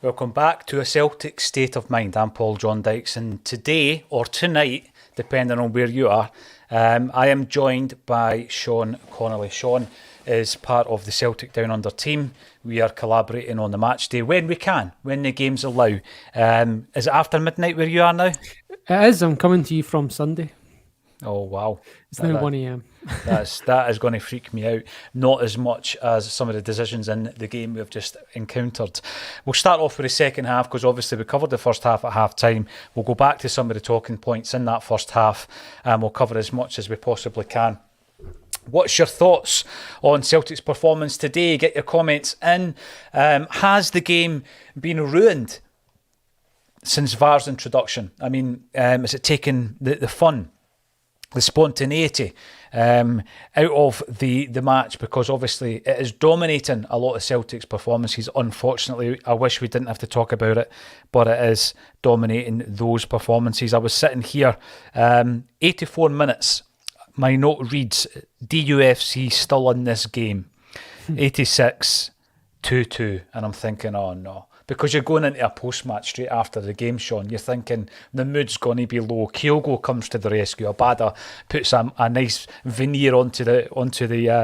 Welcome back to A Celtic State of Mind. I'm Paul John Dykes, and today, or tonight, depending on where you are, I am joined by Sean Connolly. Sean is part of the Celtic Down Under team. We are collaborating on the match day when we can, when the games allow. Is it after midnight where you are now? It is. I'm coming to you from Sunday. Oh, wow. It's now 1 a.m. That is going to freak me out. Not as much as some of the decisions in the game we've just encountered. We'll start off with the second half because obviously we covered the first half at half time. We'll go back to some of the talking points in that first half and we'll cover as much as we possibly can. What's your thoughts on Celtic's performance today? Get your comments in. Has the game been ruined since VAR's introduction? I mean, has it taken the fun, the spontaneity out of the match? Because obviously it is dominating a lot of Celtic's performances. Unfortunately, I wish we didn't have to talk about it, but it is dominating those performances. I was sitting here, 84 minutes. My note reads, DUFC still in this game. 86, 2-2. And I'm thinking, oh no. Because you're going into a post-match straight after the game, Sean. You're thinking the mood's going to be low. Kyogo comes to the rescue. Abada puts a nice veneer onto the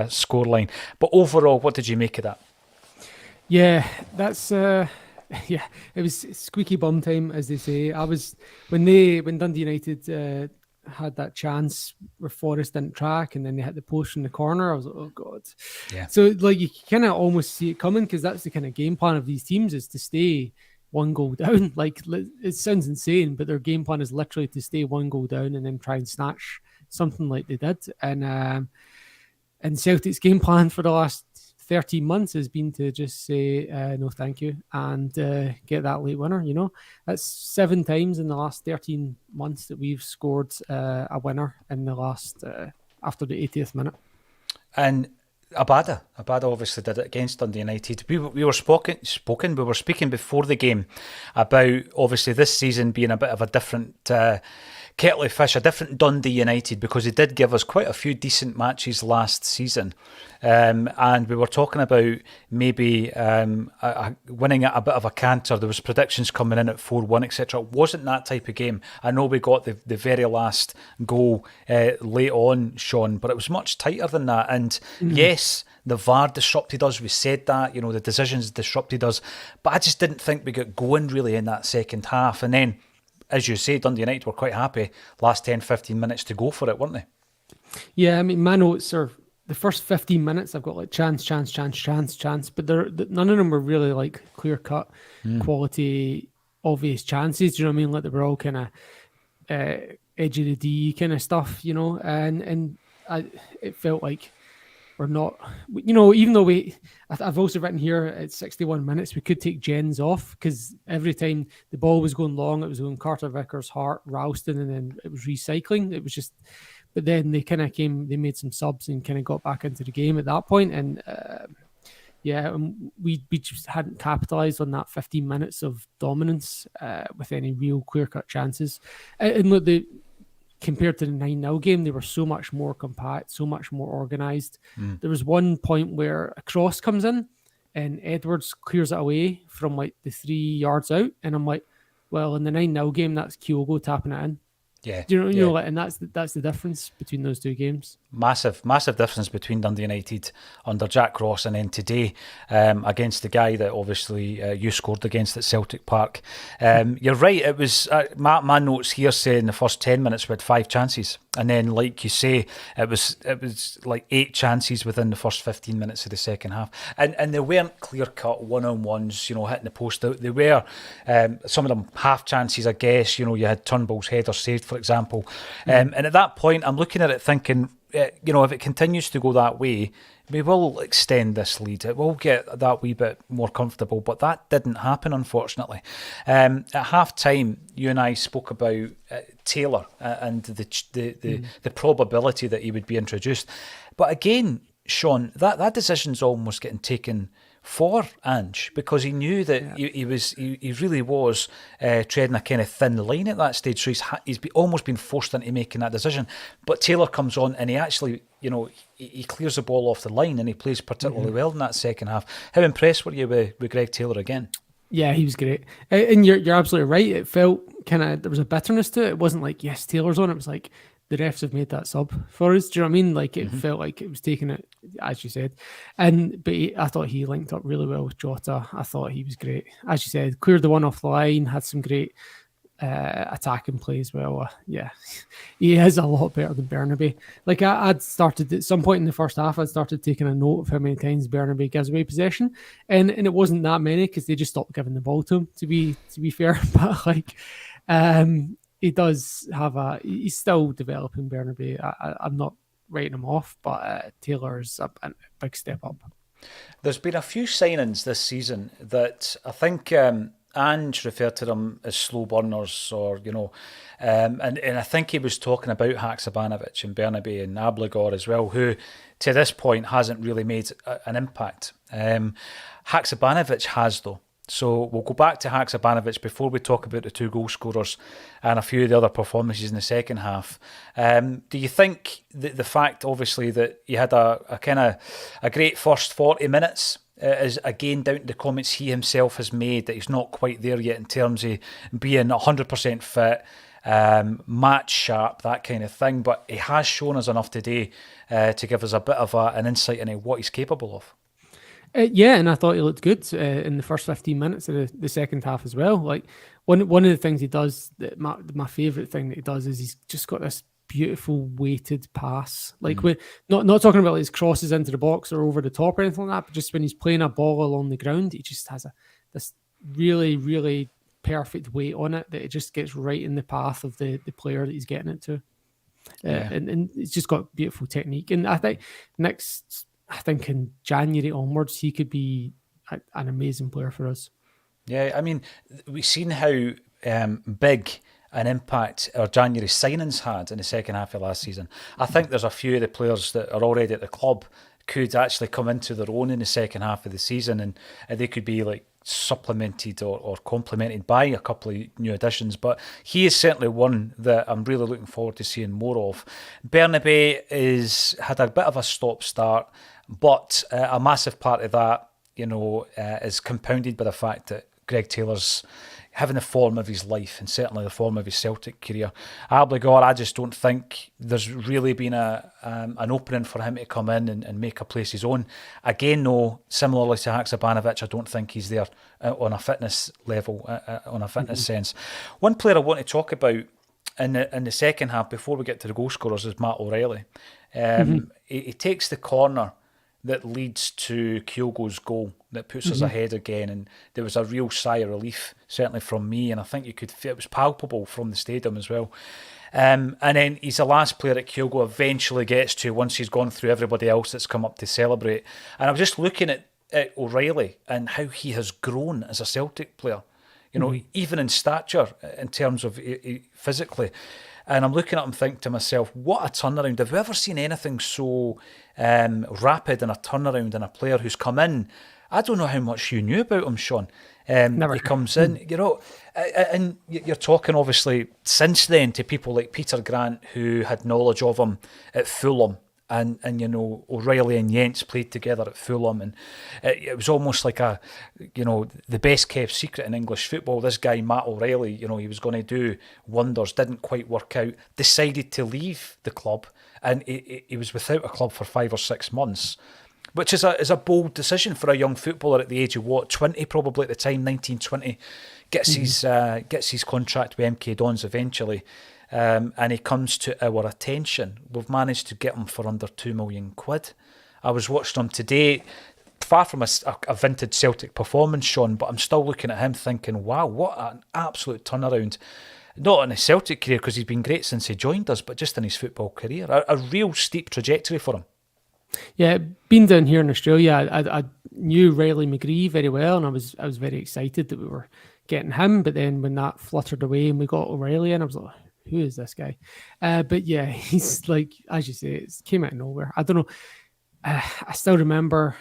scoreline. But overall, what did you make of that? Yeah, that's it was squeaky bum time, as they say. When Dundee United had that chance where Forrest didn't track and then they hit the post in the corner, I was like, oh god. Yeah. So like you kind of almost see it coming, because that's the kind of game plan of these teams, is to stay one goal down. Like, it sounds insane, but their game plan is literally to stay one goal down and then try and snatch something like they did. And Celtic's game plan for the last 13 months has been to just say no thank you and get that late winner. You know, that's 7 times in the last 13 months that we've scored a winner in the last after the 80th minute. And Abada obviously did it against Dundee United. We were speaking before the game about obviously this season being a bit of a different kettle of fish, a different Dundee United, because he did give us quite a few decent matches last season. And we were talking about maybe winning at a bit of a canter. There was predictions coming in at 4-1, etc. It wasn't that type of game. I know we got the very last goal late on, Sean, but it was much tighter than that. And yes, the VAR disrupted us. We said that, the decisions disrupted us. But I just didn't think we got going really in that second half. And then, as you say, Dundee United were quite happy last 10, 15 minutes to go for it, weren't they? Yeah, I mean, my notes are the first 15 minutes, I've got like chance, but none of them were really like clear-cut, quality, obvious chances. Do you know what I mean? Like, they were all kind of edge of the D kind of stuff, and it felt like we're not, even though I've also written here at 61 minutes, we could take Jens off, because every time the ball was going long, it was going Carter Vickers, Hart, Ralston, and then it was recycling. It was just, but then they kind of they made some subs and kind of got back into the game at that point. And we just hadn't capitalised on that 15 minutes of dominance with any real clear-cut chances. And look, compared to the 9-0 game, they were so much more compact, so much more organised. There was one point where a cross comes in and Edwards clears it away from like the 3 yards out. And I'm like, well, in the 9-0 game, that's Kyogo tapping it in. Yeah. Do you know, and that's the difference between those two games. Massive difference between Dundee United under Jack Ross and then today against the guy that obviously you scored against at Celtic Park. You're right, it was my notes here saying the first 10 minutes we had 5 chances, and then like you say, it was like 8 chances within the first 15 minutes of the second half, and they weren't clear-cut one-on-ones, hitting the post. They were some of them half chances, I guess. You had Turnbull's header saved, for example, and at that point I'm looking at it thinking, if it continues to go that way, we will extend this lead. It will get that wee bit more comfortable, but that didn't happen, unfortunately. At half-time, you and I spoke about Taylor and the probability that he would be introduced. But again, Sean, that decision's almost getting taken for Ange, because he knew that he really was treading a kind of thin line at that stage. So he's almost been forced into making that decision. But Taylor comes on and he actually, he clears the ball off the line and he plays particularly well in that second half. How impressed were you with Greg Taylor again? Yeah, he was great. And you're absolutely right. It felt kind of, there was a bitterness to it. It wasn't like, yes, Taylor's on. It was like, the refs have made that sub for us. Do you know what I mean? Like it Hmm. felt like it was taking it, as you said. But I thought he linked up really well with Jota. I thought he was great. As you said, cleared the one off the line, had some great attacking play as well. Yeah, he is a lot better than Burnaby. Like I'd started at some point in the first half, I'd started taking a note of how many times Burnaby gives away possession, and it wasn't that many because they just stopped giving the ball to him. To be fair, but like, he does have he's still developing Burnaby. I'm not writing him off, but Taylor's a big step up. There's been a few signings this season that I think Ange referred to them as slow burners, or and I think he was talking about Haksabanovic and Bernabe and Abligor as well, who to this point hasn't really made an impact. Haksabanovic has though. So we'll go back to Haksabanovic before we talk about the two goal scorers and a few of the other performances in the second half. Do you think the fact, obviously, that you had a kind of a great first 40 minutes is again down to the comments he himself has made that he's not quite there yet in terms of being 100% fit, match sharp, that kind of thing, but he has shown us enough today to give us a bit of an insight into what he's capable of? Yeah, and I thought he looked good in the first 15 minutes of the second half as well. Like one of the things he does, my favorite thing that he does is he's just got this beautiful weighted pass. Like when not talking about like his crosses into the box or over the top or anything like that, but just when he's playing a ball along the ground, he just has this really, really perfect weight on it that it just gets right in the path of the player that he's getting it to. Yeah. And it's just got beautiful technique. And I think in January onwards, he could be an amazing player for us. Yeah, I mean, we've seen how big an impact our January signings had in the second half of last season. I think there's a few of the players that are already at the club could actually come into their own in the second half of the season, and they could be like supplemented or complemented by a couple of new additions. But he is certainly one that I'm really looking forward to seeing more of. Bernabe had a bit of a stop-start, but a massive part of that, is compounded by the fact that Greg Taylor's having the form of his life and certainly the form of his Celtic career. Abligor, I just don't think there's really been an opening for him to come in and make a place his own. Again, though, similarly to Haksabanovic, I don't think he's there on a fitness level, on a fitness sense. One player I want to talk about in the second half before we get to the goal scorers is Matt O'Reilly. He takes the corner that leads to Kyogo's goal that puts us ahead again, and there was a real sigh of relief, certainly from me, and I think it was palpable from the stadium as well. And then he's the last player that Kyogo eventually gets to once he's gone through everybody else that's come up to celebrate. And I'm just looking at O'Reilly and how he has grown as a Celtic player, even in stature, in terms of physically. And I'm looking at him thinking to myself, what a turnaround. Have we ever seen anything so rapid in a turnaround in a player who's come in? I don't know how much you knew about him, Sean. Never. He comes in, and you're talking obviously since then to people like Peter Grant, who had knowledge of him at Fulham. And O'Reilly and Jens played together at Fulham, and it was almost like the best kept secret in English football. This guy Matt O'Reilly, he was going to do wonders, didn't quite work out, decided to leave the club, and he was without a club for 5 or 6 months, which is a bold decision for a young footballer at the age of 20 probably at the time, 19, 20, gets his contract with MK Dons eventually. And he comes to our attention. We've managed to get him for under £2 million. I was watching him today, far from a vintage Celtic performance, Sean, but I'm still looking at him thinking, wow, what an absolute turnaround. Not in his Celtic career, because he's been great since he joined us, but just in his football career. A real steep trajectory for him. Yeah, being down here in Australia, I knew Riley McGree very well, and I was very excited that we were getting him. But then when that fluttered away and we got O'Reilly in, I was like, who is this guy? But yeah, he's like, as you say, it came out of nowhere. I don't know. I still remember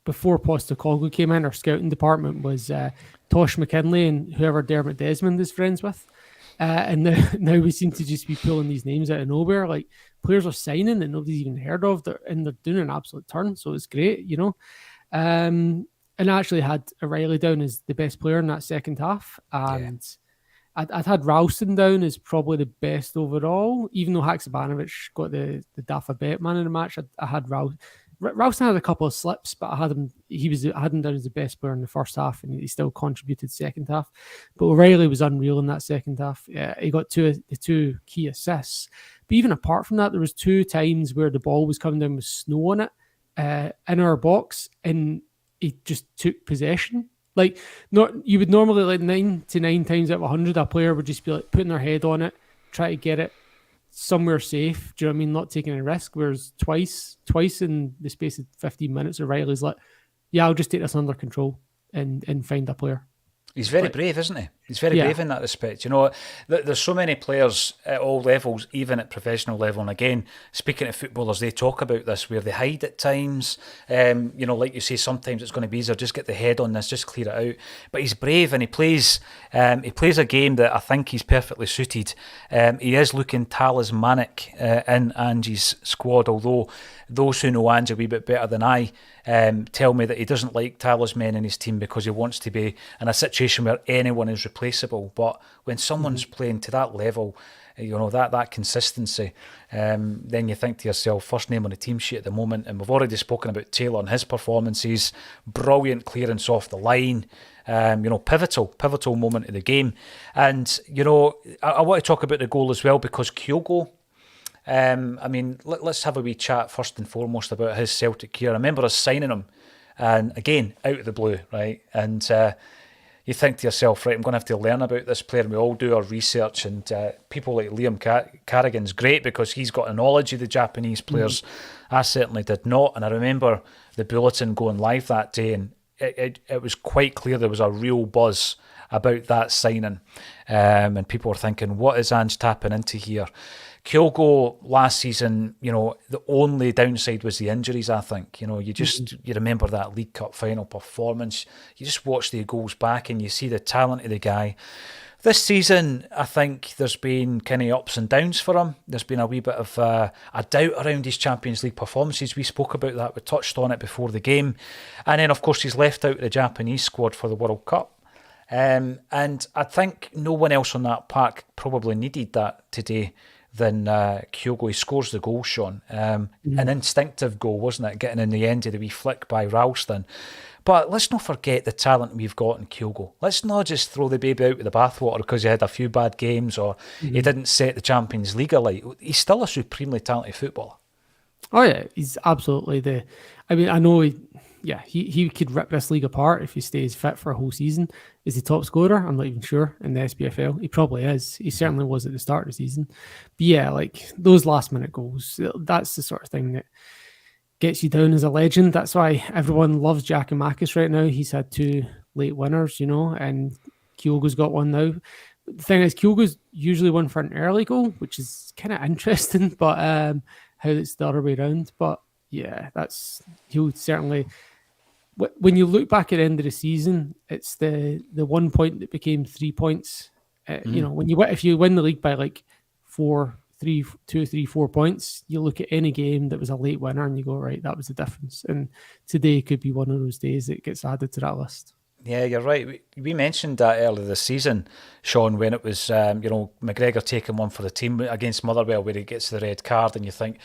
before Postecoglou came in, our scouting department was Tosh McKinley and whoever Dermot Desmond is friends with. And now we seem to just be pulling these names out of nowhere. Like players are signing that nobody's even heard of, and they're doing an absolute turn. So it's great, And and I actually had O'Reilly down as the best player in that second half, Yeah. and I'd had Ralston down as probably the best overall, even though Haksabanovic got the Dafa Bet man in the match. I had Ralston had a couple of slips, but I had him. I had him down as the best player in the first half, and he still contributed second half. But O'Reilly was unreal in that second half. Yeah, he got the two key assists. But even apart from that, there was 2 times where the ball was coming down with snow on it in our box, and he just took possession. Like, not you would normally, like, 99 times out of 100, a player would just be like putting their head on it, try to get it somewhere safe. Do you know what I mean? Not taking a risk. Whereas twice in the space of 15 minutes, O'Reilly's like, yeah, I'll just take this under control and find a player. He's very brave, isn't he? He's very brave in that respect. You know, there's so many players at all levels, even at professional level. And again, speaking to footballers, they talk about this where they hide at times. You know, like you say, sometimes it's going to be easier, just get the head on this, just clear it out. But he's brave, and he plays a game that I think he's perfectly suited. He is looking talismanic in Angie's squad, although those who know Angie a wee bit better than I tell me that he doesn't like talisman in his team because he wants to be in a situation where anyone is replaceable. But when someone's playing to that level, you know, that consistency, then you think to yourself, first name on the team sheet at the moment. And we've already spoken about Taylor and his performances, brilliant clearance off the line, you know, pivotal moment of the game. And, you know, I want to talk about the goal as well, because Kyogo, I mean, let's have a wee chat first and foremost about his Celtic career. I remember us signing him, and again, out of the blue, right? And you think to yourself, right, I'm going to have to learn about this player, and we all do our research. And people like Liam Carrigan's great because he's got a knowledge of the Japanese players. I certainly did not. And I remember the bulletin going live that day, and it was quite clear there was a real buzz about that signing. And people were thinking, what is Ange tapping into here? Kyogo last season, you know, the only downside was the injuries, I think. You know, you remember that League Cup final performance. You just watch the goals back and you see the talent of the guy. This season, I think there's been kind of ups and downs for him. There's been a wee bit of a doubt around his Champions League performances. We spoke about that. We touched on it before the game. And then, of course, he's left out of the Japanese squad for the World Cup. And I think no one else on that park probably needed that today than Kyogo. He scores the goal, Sean. An instinctive goal, wasn't it? Getting in the end of the wee flick by Ralston. But let's not forget the talent we've got in Kyogo. Let's not just throw the baby out with the bathwater because he had a few bad games or he didn't set the Champions League alight. He's still a supremely talented footballer. Oh yeah, he's absolutely I mean, I know he could rip this league apart if he stays fit for a whole season. Is he top scorer? I'm not even sure in the SPFL. He probably is. He certainly was at the start of the season. But yeah, like those last minute goals, that's the sort of thing that gets you down as a legend. That's why everyone loves Giakoumakis right now. He's had 2 late winners, you know, and Kyogo's got one now. The thing is, Kyogo's usually one for an early goal, which is kind of interesting, but how it's the other way around. But yeah, he'll certainly. When you look back at the end of the season, it's the 1 point that became 3 points. You know, if you win the league by like 4 points, you look at any game that was a late winner and you go, right, that was the difference. And today could be one of those days that gets added to that list. Yeah, you're right. We mentioned that earlier this season, Sean, when it was, you know, McGregor taking one for the team against Motherwell where he gets the red card, and you think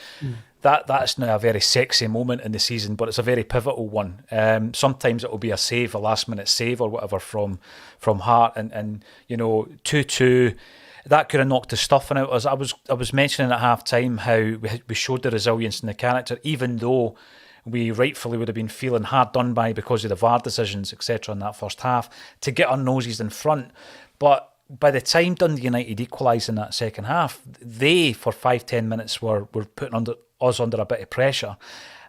that's not a very sexy moment in the season, but it's a very pivotal one. Sometimes it will be a save, a last-minute save or whatever from Hart, and you know, 2-2. That could have knocked the stuffing out of us. I was mentioning at half-time how we showed the resilience in the character, even though we rightfully would have been feeling hard done by because of the VAR decisions, etc. in that first half, to get our noses in front. But by the time Dundee United equalised in that second half, they, for 5-10 minutes, were putting us under a bit of pressure.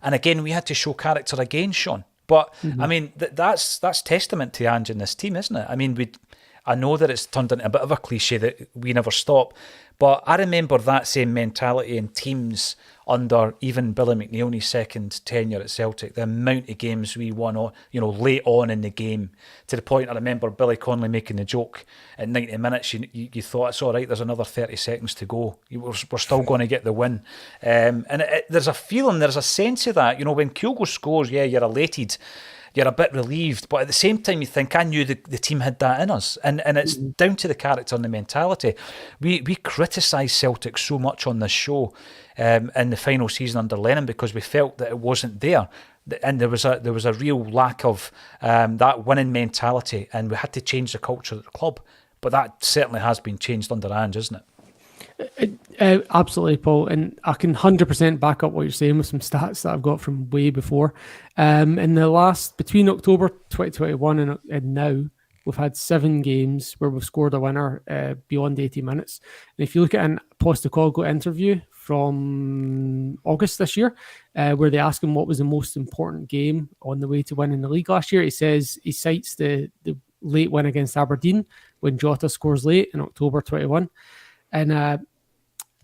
And again, we had to show character again, Sean. But, I mean, that's testament to Ange and this team, isn't it? I mean, I know that it's turned into a bit of a cliche that we never stop, but I remember that same mentality in teams under even Billy McNeil's second tenure at Celtic. The amount of games we won, you know, late on in the game, to the point I remember Billy Connolly making the joke at 90 minutes. You thought, it's all right, there's another 30 seconds to go. We're still going to get the win. And there's a feeling, there's a sense of that. You know, when Kyogo scores, yeah, you're elated. you're a bit relieved, but at the same time you think, I knew the team had that in us, and it's down to the character and the mentality. We criticised Celtic so much on this show in the final season under Lennon because we felt that it wasn't there, and there was a real lack of that winning mentality, and we had to change the culture at the club. But that certainly has been changed under Ange, isn't it? Absolutely, Paul, and I can 100% back up what you're saying with some stats that I've got from way before. In the last, between October 2021 and now, we've had 7 games where we've scored a winner beyond 80 minutes. And if you look at an Postecoglou interview from August this year, where they ask him what was the most important game on the way to winning the league last year, he cites the late win against Aberdeen when Jota scores late in October 21. And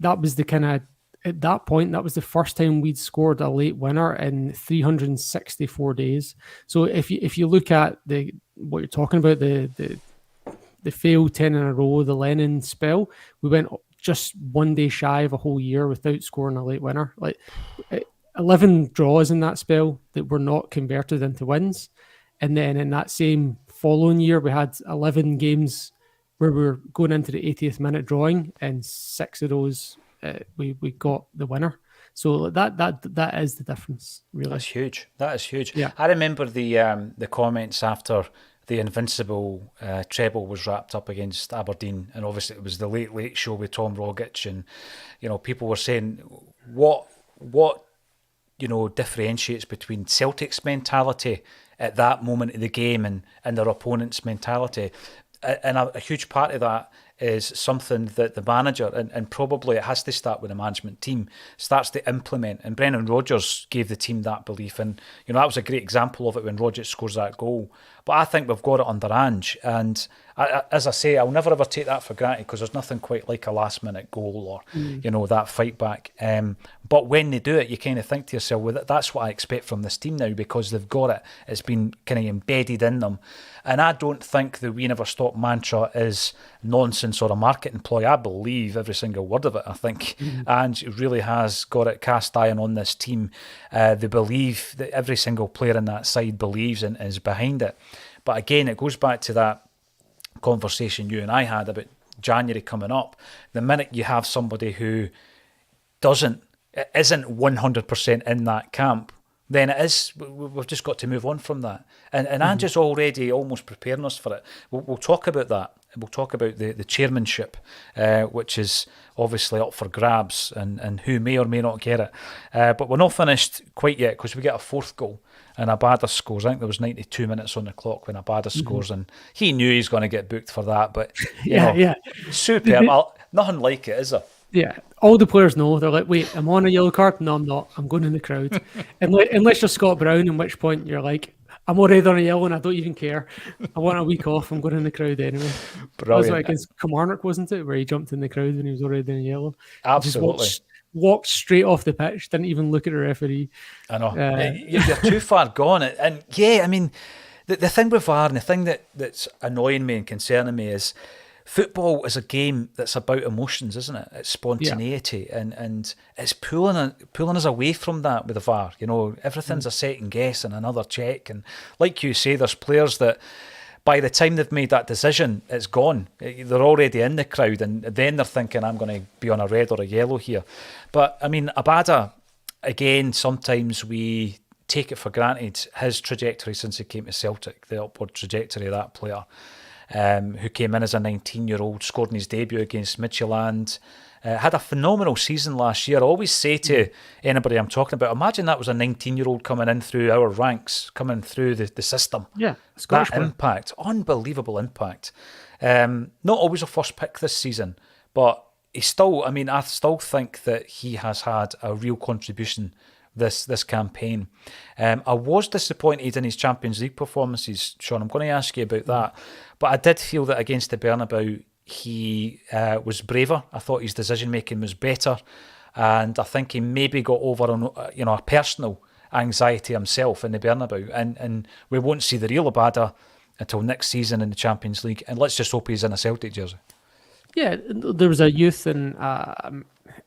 that was the kind of, at that point, that was the first time we'd scored a late winner in 364 days. So if you look at what you're talking about, the failed 10 in a row, the Lennon spell, we went just one day shy of a whole year without scoring a late winner. Like 11 draws in that spell that were not converted into wins. And then in that same following year, we had 11 games where we were going into the 80th minute drawing, and 6 of those we got the winner. So that is the difference, really. That's huge. That is huge. Yeah. I remember the comments after the Invincible treble was wrapped up against Aberdeen, and obviously it was the late show with Tom Rogic, and people were saying what differentiates between Celtic's mentality at that moment of the game and their opponent's mentality. And a huge part of that is something that the manager, and probably it has to start with the management team, starts to implement. And Brendan Rodgers gave the team that belief. And, that was a great example of it when Rodgers scores that goal. But I think we've got it under Ange. And as I say, I'll never ever take that for granted because there's nothing quite like a last minute goal or, that fight back. But when they do it, you kind of think to yourself, well, that's what I expect from this team now because they've got it. It's been kind of embedded in them. And I don't think the "we never stop" mantra is nonsense or a marketing ploy. I believe every single word of it. I think Ange really has got it cast iron on this team. They believe that every single player in that side believes and is behind it. But again, it goes back to that conversation you and I had about January coming up. The minute you have somebody who isn't 100% in that camp, then we've just got to move on from that. And Ange is already almost preparing us for it. We'll talk about that. We'll talk about the chairmanship, which is obviously up for grabs and who may or may not get it. But we're not finished quite yet because we get a 4th goal and Abada scores. I think there was 92 minutes on the clock when Abada scores, and he knew he's going to get booked for that. But superb. Nothing like it, is there? Yeah, all the players know. They're like, wait, I'm on a yellow card? No, I'm not. I'm going in the crowd. Unless you're Scott Brown, in which point you're like, I'm already on a yellow and I don't even care. I want a week off. I'm going in the crowd anyway. Brilliant. That was like against Kilmarnock, wasn't it? Where he jumped in the crowd when he was already in yellow. Absolutely. Just walked straight off the pitch, didn't even look at the referee. I know. You're too far gone. And yeah, I mean, the thing with VAR and the thing that's annoying me and concerning me is football is a game that's about emotions, isn't it? It's spontaneity, and it's pulling us away from that with the VAR. Everything's a second guess and another check. And like you say, there's players that by the time they've made that decision, it's gone. They're already in the crowd, and then they're thinking, I'm going to be on a red or a yellow here. But I mean, Abada, again, sometimes we take it for granted, his trajectory since he came to Celtic, the upward trajectory of that player. Who came in as a 19-year-old, scored in his debut against Midtjylland, had a phenomenal season last year. I always say to anybody I'm talking about, imagine that was a 19-year-old coming in through our ranks, coming through the system. Yeah, that impact, unbelievable impact. Not always a first pick this season, but I still think that he has had a real contribution this campaign. I was disappointed in his Champions League performances, Sean. I'm going to ask you about that. But I did feel that against the Bernabeu, he was braver. I thought his decision-making was better. And I think he maybe got over on a personal anxiety himself in the Bernabeu. And we won't see the real Abada until next season in the Champions League. And let's just hope he's in a Celtic jersey. Yeah, there was a youth and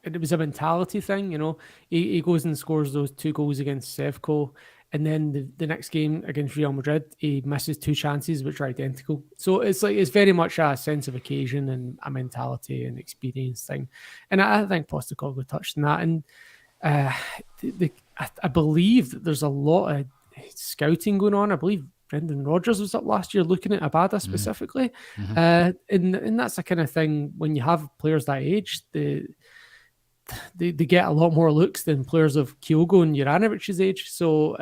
it was a mentality thing, He goes and scores those 2 goals against Sevco. And then the next game against Real Madrid, he misses 2 chances which are identical. So it's very much a sense of occasion and a mentality and experience thing. And I think Postecoglou touched on that. And I believe that there's a lot of scouting going on. I believe Brendan Rodgers was up last year looking at Abada specifically. And that's the kind of thing, when you have players that age, they get a lot more looks than players of Kyogo and Juranovic's age. So,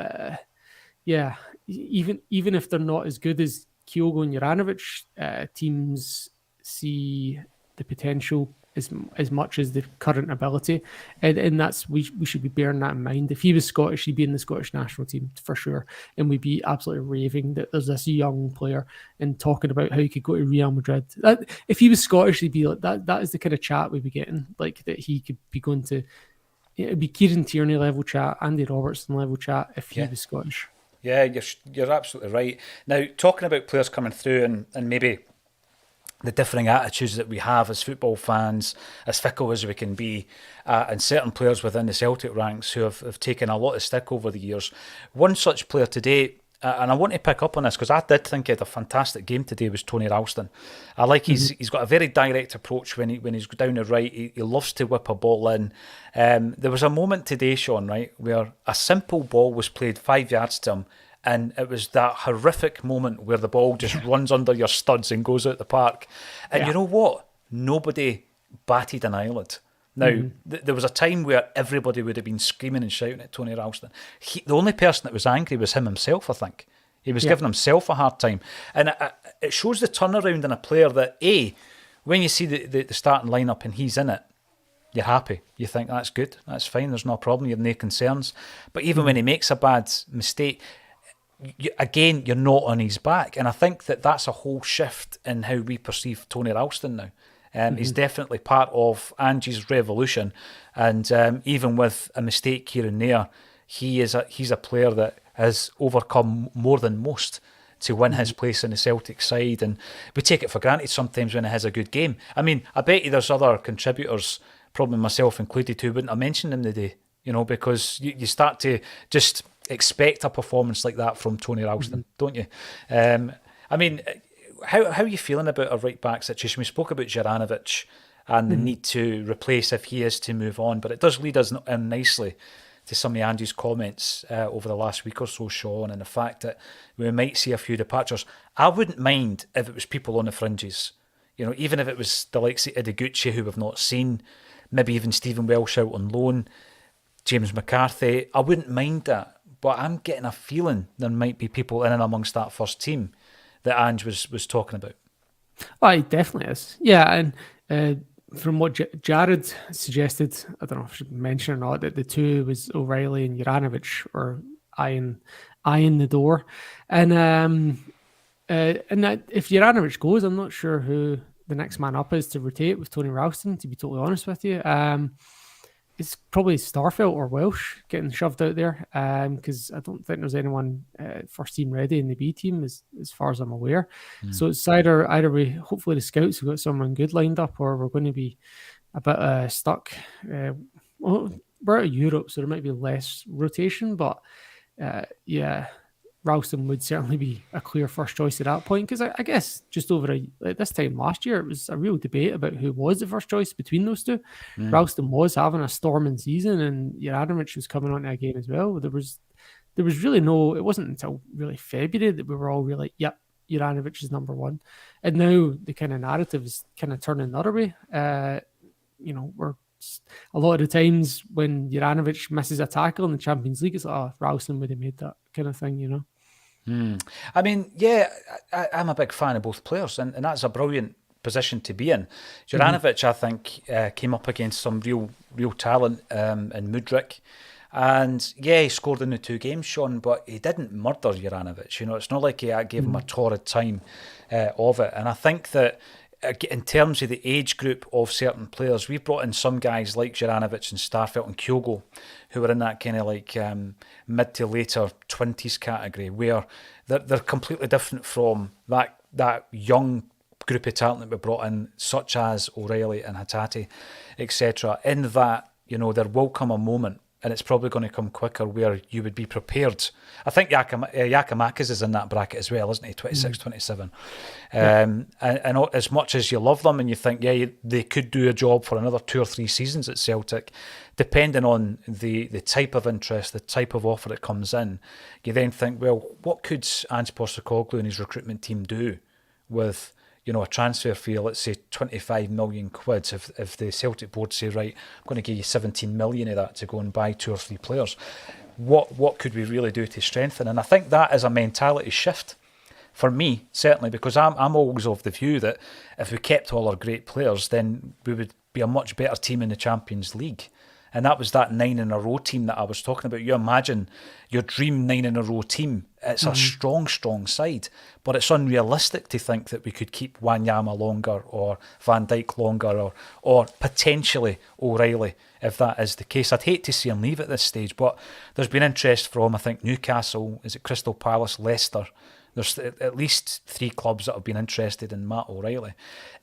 yeah, even if they're not as good as Kyogo and Juranovic, teams see the potential as much as the current ability, and that's we should be bearing that in mind. If he was Scottish, he'd be in the Scottish national team for sure, and we'd be absolutely raving that there's this young player and talking about how he could go to Real Madrid. If he was Scottish, he'd be like that. That is the kind of chat we'd be getting, like that he could be going to. It'd be Kieran Tierney level chat, Andy Robertson level chat if he was Scottish. Yeah, you're absolutely right. Now, talking about players coming through and maybe the differing attitudes that we have as football fans, as fickle as we can be, and certain players within the Celtic ranks who have taken a lot of stick over the years. One such player today, and I want to pick up on this because I did think he had a fantastic game today, was Tony Ralston. I like he's got a very direct approach when he's down the right. He loves to whip a ball in. There was a moment today, Sean, right, where a simple ball was played 5 yards to him, and it was that horrific moment where the ball just runs under your studs and goes out the park. And you know what? Nobody batted an eyelid. Now, there was a time where everybody would have been screaming and shouting at Tony Ralston. The only person that was angry was him himself, I think. He was giving himself a hard time. And it shows the turnaround in a player that, when you see the starting lineup and he's in it, you're happy. You think, that's good, that's fine, there's no problem, you have no concerns. But even when he makes a bad mistake, you're not on his back. And I think that's a whole shift in how we perceive Tony Ralston now. He's definitely part of Angie's revolution, and even with a mistake here and there, he's a player that has overcome more than most to win his place in the Celtic side, and we take it for granted sometimes when he has a good game. I mean, I bet you there's other contributors, probably myself included, who wouldn't have mentioned him today, because you start to just expect a performance like that from Tony Ralston, don't you? I mean, how are you feeling about a right-back situation? We spoke about Juranovic and the need to replace if he is to move on, but it does lead us in nicely to some of Andy's comments over the last week or so, Sean, and the fact that we might see a few departures. I wouldn't mind if it was people on the fringes, even if it was the likes of Ideguchi, who we've not seen, maybe even Stephen Welsh out on loan, James McCarthy. I wouldn't mind that. But I'm getting a feeling there might be people in and amongst that first team that Ange was talking about. Oh, it definitely is. Yeah, and from what Jared suggested, I don't know if I should mention or not, that the two was O'Reilly and Juranovic or eyeing the door. And that if Juranovic goes, I'm not sure who the next man up is to rotate with Tony Ralston, to be totally honest with you. It's probably Starfelt or Welsh getting shoved out there, because I don't think there's anyone first team ready in the B team as far as I'm aware. So it's either we, hopefully the scouts have got someone good lined up, or we're going to be a bit stuck. Well, we're out of Europe, so there might be less rotation, but Ralston would certainly be a clear first choice at that point, because I guess just over this time last year, it was a real debate about who was the first choice between those two. Ralston was having a storming season, and Juranovic was coming onto a game as well. There was really no, it wasn't until really February that we were all really, yep, Juranovic is number one. And now the kind of narrative is kind of turning the other way. We're a lot of the times when Juranovic misses a tackle in the Champions League, it's like, Ralston would have made that kind of thing, I mean, I'm a big fan of both players, and that's a brilliant position to be in. Juranovic, I think, came up against some real talent in Mudryk, and he scored in the 2 games, Sean, but he didn't murder Juranovic. It's not like he gave him a torrid time of it, and I think that in terms of the age group of certain players, we've brought in some guys like Juranovic and Starfelt and Kyogo, who are in that kind of like mid to later 20s category, where they're completely different from that young group of talent that we brought in, such as O'Reilly and Hatate, etc. In that, there will come a moment, and it's probably going to come quicker where you would be prepared. I think Giakoumakis is in that bracket as well, isn't he? 26, 27. And as much as you love them and you think, they could do a job for another 2 or 3 seasons at Celtic, depending on the type of interest, the type of offer that comes in, you then think, well, what could Ange Postecoglou and his recruitment team do with a transfer fee, let's say 25 million quid, if the Celtic board say, right, I'm going to give you 17 million of that to go and buy 2 or 3 players, what could we really do to strengthen? And I think that is a mentality shift for me, certainly, because I'm always of the view that if we kept all our great players, then we would be a much better team in the Champions League. And that was that 9 in a row team that I was talking about. You imagine your dream 9 in a row team. It's a strong, strong side. But it's unrealistic to think that we could keep Wanyama longer or Van Dijk longer or potentially O'Reilly, if that is the case. I'd hate to see him leave at this stage, but there's been interest from, I think, Newcastle, is it Crystal Palace, Leicester. There's at least 3 clubs that have been interested in Matt O'Reilly.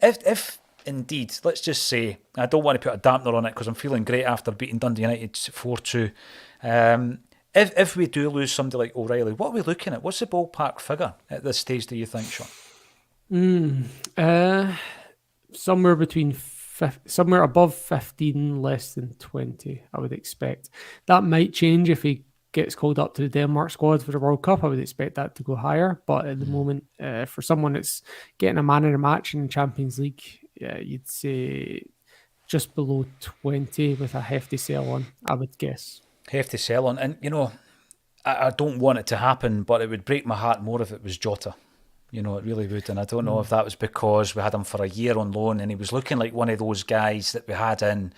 If indeed, let's just say, I don't want to put a dampener on it because I'm feeling great after beating Dundee United 4-2. If we do lose somebody like O'Reilly, what are we looking at? What's the ballpark figure at this stage, do you think, Sean? Somewhere between somewhere above 15, less than 20, I would expect. That might change if he gets called up to the Denmark squad for the World Cup. I would expect that to go higher. But at the moment, for someone that's getting a man in a match in the Champions League, you'd say just below 20 with a hefty sell on, I would guess. Hefty sell on. And, I don't want it to happen, but it would break my heart more if it was Jota. It really would. And I don't know if that was because we had him for a year on loan and he was looking like one of those guys that we had in,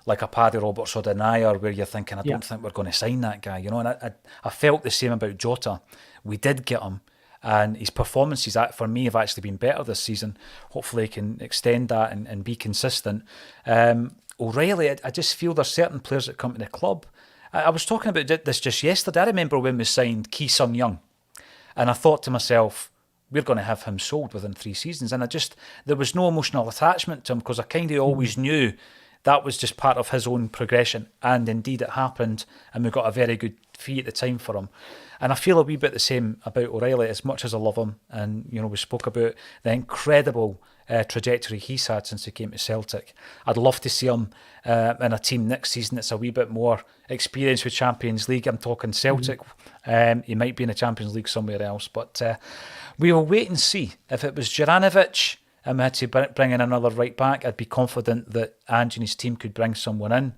like a Paddy Roberts or Denier, where you're thinking, I don't think we're going to sign that guy. And I felt the same about Jota. We did get him. And his performances, for me, have actually been better this season. Hopefully he can extend that and be consistent. O'Reilly, I just feel there's certain players that come to the club. I was talking about this just yesterday. I remember when we signed Ki Sung Young. And I thought to myself, we're going to have him sold within 3 seasons. And there was no emotional attachment to him because I kind of always knew that was just part of his own progression. And indeed it happened. And we got a very good fee at the time for him. And I feel a wee bit the same about O'Reilly, as much as I love him. And, we spoke about the incredible trajectory he's had since he came to Celtic. I'd love to see him in a team next season that's a wee bit more experienced with Champions League. I'm talking Celtic. He might be in the Champions League somewhere else. But we will wait and see. If it was Juranovic and we had to bring in another right back, I'd be confident that Ange and his team could bring someone in.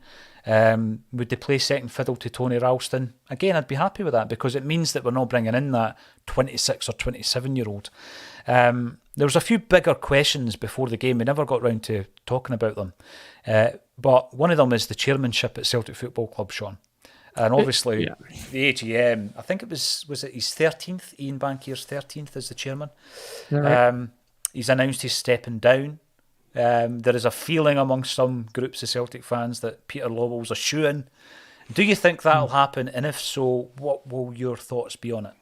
Would they play second fiddle to Tony Ralston? Again, I'd be happy with that because it means that we're not bringing in that 26 or 27-year-old. There was a few bigger questions before the game. We never got round to talking about them. But one of them is the chairmanship at Celtic Football Club, Sean. And obviously, the AGM, I think it was it his 13th, Ian Bankier's 13th as the chairman. Right. He's announced he's stepping down. There is a feeling among some groups of Celtic fans that Peter Lawwell's a shoo-in. Do you think that'll happen? And if so, what will your thoughts be on it?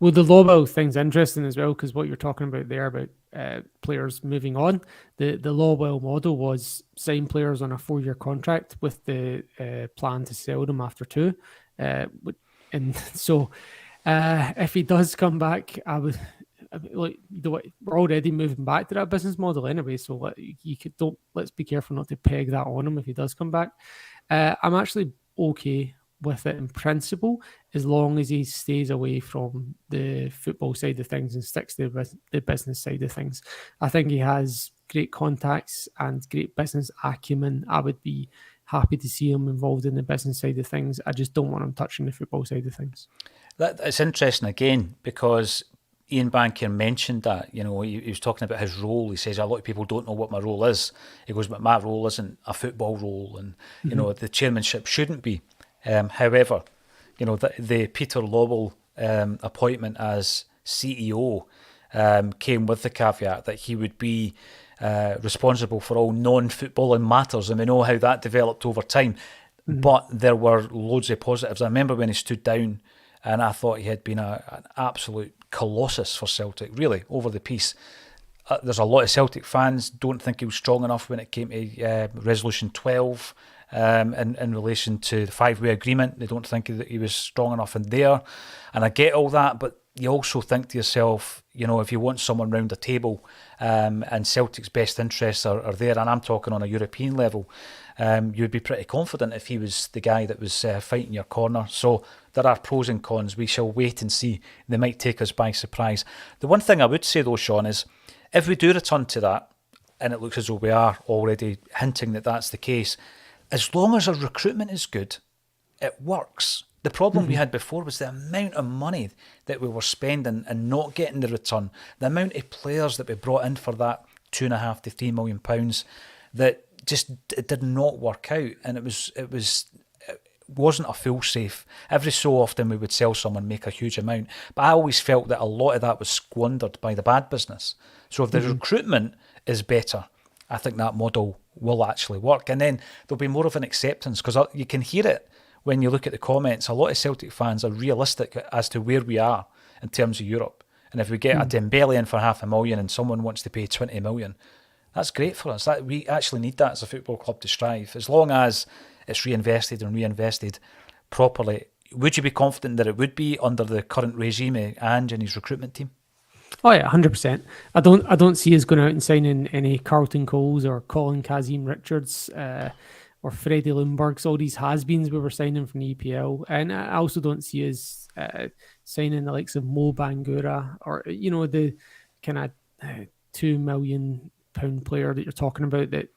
Well, the Lawwell thing's interesting as well because what you're talking about there about players moving on. The Lawwell model was sign players on a 4-year contract with the plan to sell them after 2. And so if he does come back, we're already moving back to that business model anyway. So let's be careful not to peg that on him if he does come back. I'm actually okay with it in principle, as long as he stays away from the football side of things and sticks to the business side of things. I think he has great contacts and great business acumen. I would be happy to see him involved in the business side of things. I just don't want him touching the football side of things. It's interesting again because Ian Bankier mentioned that, he was talking about his role. He says a lot of people don't know what my role is. He goes, but my role isn't a football role, and the chairmanship shouldn't be. However, the Peter Lawwell appointment as CEO came with the caveat that he would be responsible for all non-footballing matters, and we know how that developed over time. But there were loads of positives. I remember when he stood down, and I thought he had been an absolute colossus for Celtic, really, over the piece. There's a lot of Celtic fans don't think he was strong enough when it came to Resolution 12. in relation to the 5-way agreement. They don't think that he was strong enough in there. And I get all that, but you also think to yourself, if you want someone round the table and Celtic's best interests are there, and I'm talking on a European level, you'd be pretty confident if he was the guy that was fighting your corner. So there are pros and cons. We shall wait and see. They might take us by surprise. The one thing I would say though, Sean, is if we do return to that, and it looks as though we are already hinting that that's the case, as long as our recruitment is good, it works. The problem we had before was the amount of money that we were spending and not getting the return. The amount of players that we brought in for that £2.5 to £3 million that just it did not work out, and it wasn't a full safe. Every so often we would sell someone, make a huge amount, but I always felt that a lot of that was squandered by the bad business. So if the recruitment is better, I think that model will actually work, and then there'll be more of an acceptance, because you can hear it when you look at the comments. A lot of Celtic fans are realistic as to where we are in terms of Europe, and if we get a Dembele in for $500,000 and someone wants to pay 20 million, that's great for us. We actually need that as a football club to strive, as long as it's reinvested properly. Would you be confident that it would be under the current regime of Ange and his recruitment team? Oh yeah, 100%. I don't see us going out and signing any Carlton Coles or Colin Kazim Richards or Freddie Lundbergs, all these has-beens we were signing from the EPL. And I also don't see us signing the likes of Mo Bangura or, the kind of £2 million player that you're talking about that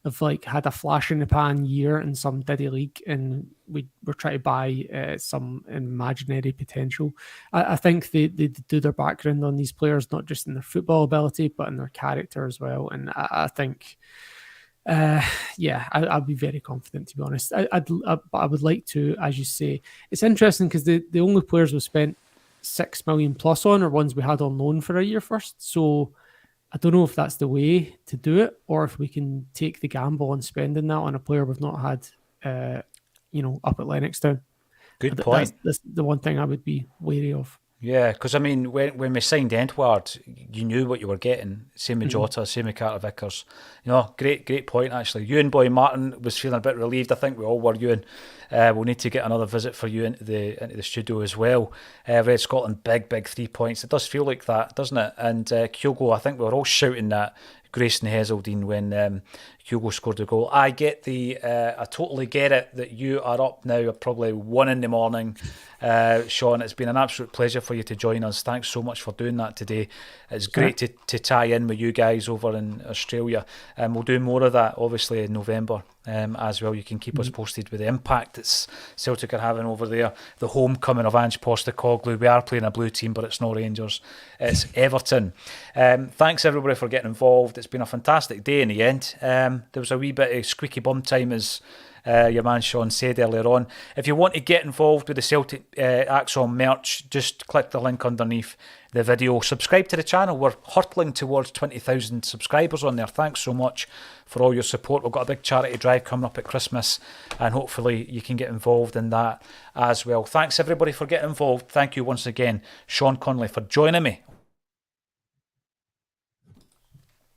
have had a flash in the pan year in some Diddy league, and we're trying to buy some imaginary potential. I think they do their background on these players, not just in their football ability, but in their character as well. And I think, I'd be very confident, to be honest. But I would like to, as you say, it's interesting because the only players we've spent 6 million plus on are ones we had on loan for a year first. So I don't know if that's the way to do it, or if we can take the gamble on spending that on a player we've not had, up at Lennoxtown. Good point. That's the one thing I would be wary of. Yeah, because I mean, when we signed Edward, you knew what you were getting. Same with Jota, same with Carter Vickers. Great point actually. Ewan Boy Martin was feeling a bit relieved. I think we all were, Ewan. We'll need to get another visit for you into the studio as well. Red Scotland, big 3 points. It does feel like that, doesn't it? And Kyogo, I think we were all shouting that Grayson Heseldine when Kyogo scored the goal. I totally get it that you are up now at probably 1 a.m. Sean, it's been an absolute pleasure for you to join us. Thanks so much for doing that today. It's great to tie in with you guys over in Australia, and we'll do more of that obviously in November as well. You can keep us posted with the impact that Celtic are having over there. The homecoming of Ange Postecoglou. We are playing a blue team, but it's not Rangers, it's Everton. Thanks everybody for getting involved. It's been a fantastic day in the end. There was a wee bit of squeaky bum time, as your man Sean said earlier on. If you want to get involved with the Celtic Acsom merch, just click the link underneath the video. Subscribe to the channel. We're hurtling towards 20,000 subscribers on there. Thanks so much for all your support. We've got a big charity drive coming up at Christmas, and hopefully you can get involved in that as well. Thanks everybody for getting involved. Thank you once again, Sean Connolly, for joining me